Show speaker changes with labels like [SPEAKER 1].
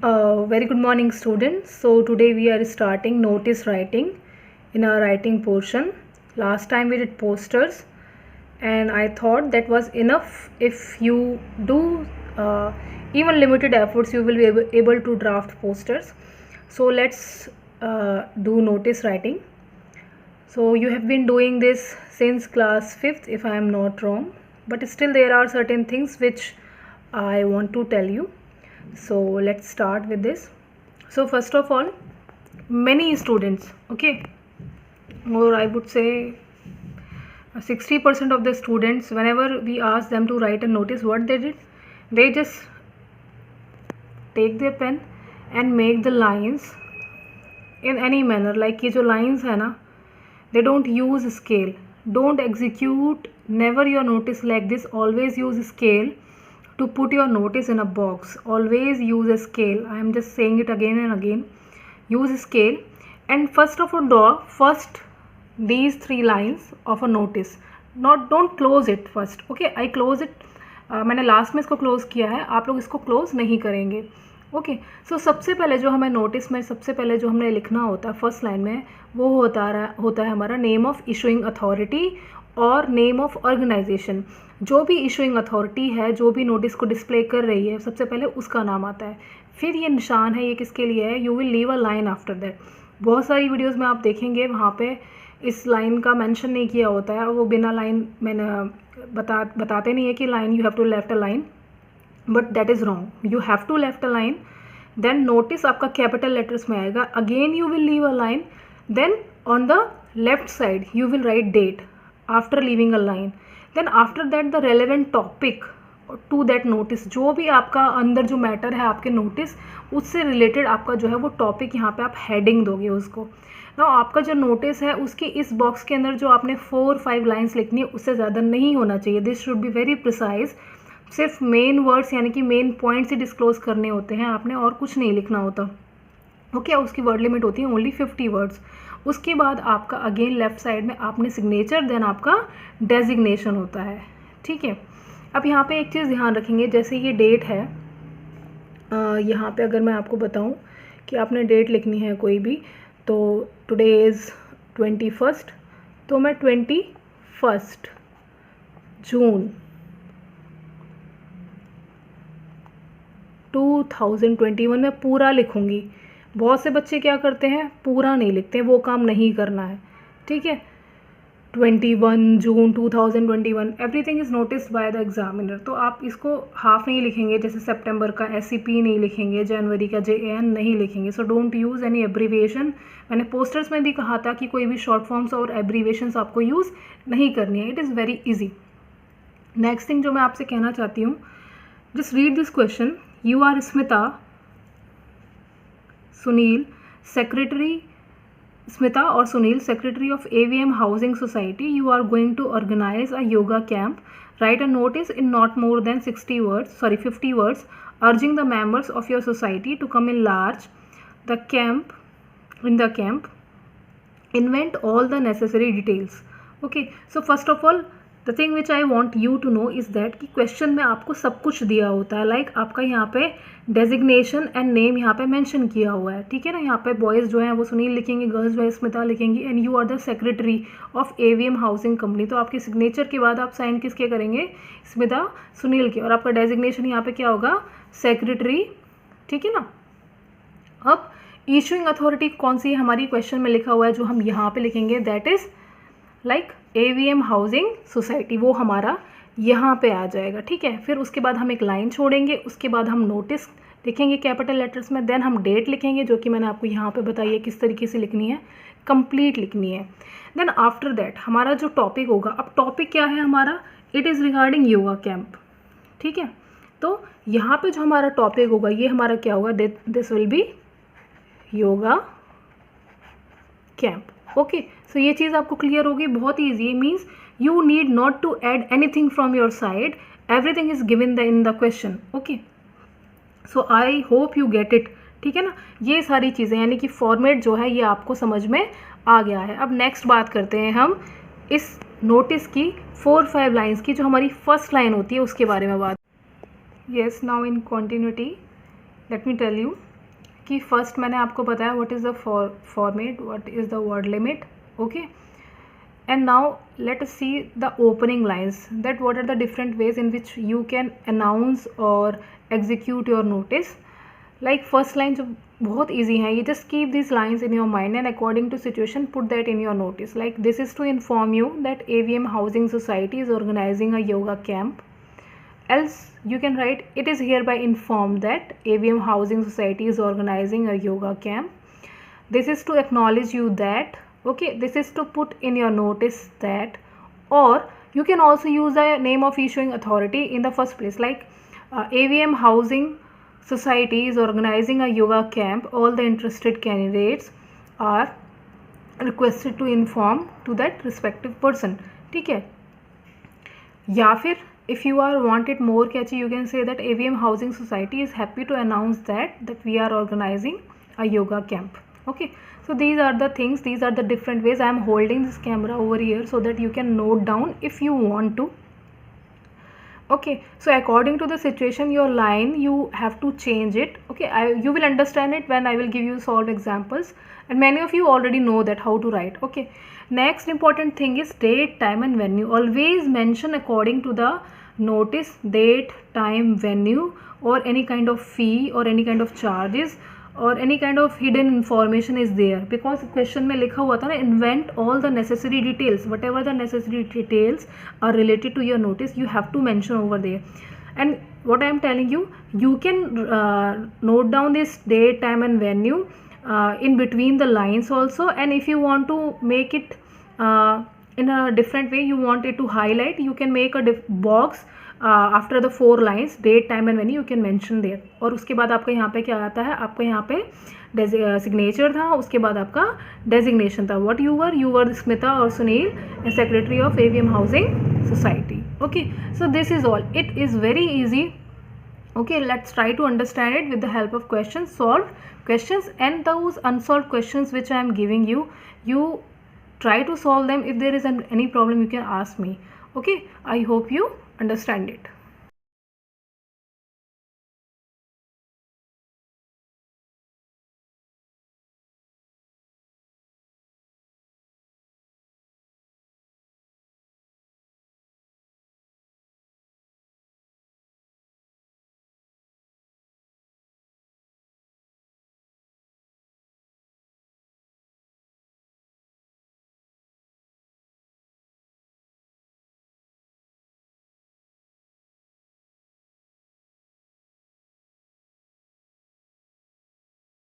[SPEAKER 1] Very good morning, students. So today we are starting notice writing in our writing portion. Last time we did posters, and I thought that was enough. If you do even limited efforts, you will be able to draft posters. So let's do notice writing. So you have been doing this since class 5th, if I am not wrong, but still there are certain things which I want to tell you. So let's start with this. So first of all, many students, okay, or I would say 60% of the students, whenever we ask them to write a notice, what they did, they just take their pen and make the lines in any manner. Like ये जो lines है ना, they don't use scale. Don't execute never your notice like this. Always use scale to put your notice in a box. Always use a scale. I am just saying it again and again. Use scale, and first of all draw first these 3 lines of a notice. Don't close it first. Okay, I close it. मैंने last में इसको close किया है, आप लोग इसको close नहीं करेंगे. ओके, सो सबसे पहले जो हमें नोटिस में सबसे पहले जो हमने लिखना होता है फर्स्ट लाइन में, वो होता है हमारा नेम ऑफ इशूइंग अथॉरिटी और नेम ऑफ ऑर्गेनाइजेशन. जो भी इशूइंग अथॉरिटी है, जो भी नोटिस को डिस्प्ले कर रही है, सबसे पहले उसका नाम आता है. फिर ये निशान है, ये किसके लिए है, you will leave a line after that. बहुत सारी वीडियोस में आप देखेंगे वहाँ पे इस लाइन का मेंशन नहीं किया होता है, और वो बिना लाइन मैंने बताते नहीं है कि line you have to left a line, but that is wrong. You have to left a line. Then notice आपका कैपिटल लेटर्स में आएगा. Again you will leave a line. Then on the left side you will write date after leaving a line. Then after that the relevant topic to that notice. जो भी आपका अंदर जो matter है आपके notice, उससे रिलेटेड आपका जो है वो टॉपिक यहाँ पे आप हेडिंग दोगे उसको. ना आपका जो नोटिस है उसकी इस बॉक्स के अंदर जो आपने 4-5 लाइन्स लिखनी है, उससे ज़्यादा नहीं होना चाहिए. This should be very precise. सिर्फ मेन वर्ड्स यानी कि मेन पॉइंट्स ही डिस्क्लोज करने होते हैं आपने, और कुछ नहीं लिखना होता. ओके, उसकी वर्ड लिमिट होती है ओनली 50 वर्ड्स. उसके बाद आपका अगेन लेफ्ट साइड में आपने सिग्नेचर, देन आपका डेजिग्नेशन होता है. ठीक है, अब यहाँ पे एक चीज़ ध्यान रखेंगे. जैसे ये डेट है, यहाँ पे अगर मैं आपको बताऊँ कि आपने डेट लिखनी है कोई भी, तो टुडे इज़ 21, तो मैं 21 जून 2021 में पूरा लिखूँगी. बहुत से बच्चे क्या करते हैं, पूरा नहीं लिखते हैं. वो काम नहीं करना है. ठीक है, 21 जून 2021 everything is noticed by the examiner. तो आप इसको हाफ नहीं लिखेंगे, जैसे सितंबर का SCP नहीं लिखेंगे, जनवरी का JAN नहीं लिखेंगे. So don't use any abbreviation. मैंने पोस्टर्स में भी कहा था कि कोई भी शॉर्ट फॉर्म्स और एब्रीविएशंस आपको यूज़ नहीं करनी है. It is very easy. Next thing जो मैं आपसे कहना चाहती हूँ, just read this question. You are Smita Sunil, Smita or Sunil, secretary of AVM Housing Society. You are going to organize a yoga camp. Write a notice in not more than 50 words, urging the members of your society to come in large the camp. Invent all the necessary details. Okay, so first of all, the thing which I want you to know is that कि question में आपको सब कुछ दिया होता है. Like आपका यहाँ पे डेजिग्नेशन एंड नेम यहाँ पे मेंशन किया हुआ है. ठीक है ना, यहाँ पे बॉयज़ जो हैं वो सुनील लिखेंगे, गर्ल्स जो है स्मिता लिखेंगी, and you are the secretary of AVM housing company. तो आपके सिग्नेचर के बाद आप साइन किसके करेंगे, स्मिता सुनील के, और आपका डेजिग्नेशन यहाँ पे क्या होगा, सेक्रेटरी. ठीक है ना. अब इशूइंग अथॉरिटी कौन सी है, हमारी क्वेश्चन में लिखा हुआ है, जो हम यहाँ पे लिखेंगे, that is like AVM housing society. वो हमारा यहाँ पे आ जाएगा. ठीक है, फिर उसके बाद हम एक लाइन छोड़ेंगे, उसके बाद हम नोटिस लिखेंगे कैपिटल लेटर्स में, देन हम डेट लिखेंगे, जो कि मैंने आपको यहाँ पे बताई है किस तरीके से लिखनी है, कंप्लीट लिखनी है. देन आफ्टर दैट हमारा जो टॉपिक होगा, अब टॉपिक क्या है हमारा, it is regarding yoga camp. ठीक है, तो यहाँ पे जो हमारा टॉपिक होगा, ये हमारा क्या होगा, this will be yoga camp. Okay, so ये चीज़ आपको क्लियर होगी. बहुत ईजी है. Means you need not to add anything from your side. Everything is given in the question. Okay, so I hope you get it. ठीक है ना, ये सारी चीज़ें यानी कि फॉर्मेट जो है ये आपको समझ में आ गया है. अब नेक्स्ट बात करते हैं हम इस नोटिस की 4-5 लाइन्स की, जो हमारी फर्स्ट लाइन होती है उसके बारे में बात. Yes, now in continuity let me tell you कि फर्स्ट मैंने आपको बताया what is the format, what is the word limit. Okay, and now let us see the opening lines, that what are the different ways in which you can announce or execute your notice. Like first line जो बहुत easy है, you just keep these lines in your mind and according to situation put that in your notice. Like this is to inform you that AVM Housing Society is organizing a yoga camp. Else you can write, it is hereby informed that AVM Housing Society is organizing a yoga camp. This is to acknowledge you that. Okay, this is to put in your notice that. Or you can also use the name of issuing authority in the first place, like AVM Housing Society is organizing a yoga camp. All the interested candidates are requested to inform to that respective person. ठीक है, या फिर if you are want it more catchy, you can say that AVM Housing Society is happy to announce that we are organizing a yoga camp. Okay, so these are the things, these are the different ways. I am holding this camera over here so that you can note down if you want to. Okay, so according to the situation, your line, you have to change it. Okay, you will understand it when I will give you solve examples, and many of you already know that how to write. Okay, next important thing is date, time and venue. Always mention according to the notice date, time, venue, or any kind of fee or any kind of charges or any kind of hidden information is there, because question में लिखा हुआ था ना, invent all the necessary details, whatever the necessary details are related to your notice you have to mention over there. And what I am telling you, you can note down this date, time and venue in between the lines also. And if you want to make it in a different way, you want it to highlight, you can make a box after the 4 lines, date, time and venue, you can mention there. और उसके बाद आपका यहाँ पे क्या आता है, आपका यहाँ पे सिग्नेचर था, उसके बाद आपका डेजिग्नेशन था, व्हाट यू वर स्मिता और Sunil, secretary of AVM housing society. Okay, so this is all, it is very easy. Okay, let's try to understand it with the help of questions. Solve questions, and those unsolved questions which I am giving you, you try to solve them. If there is any problem, you can ask me. Okay, I hope you understand it.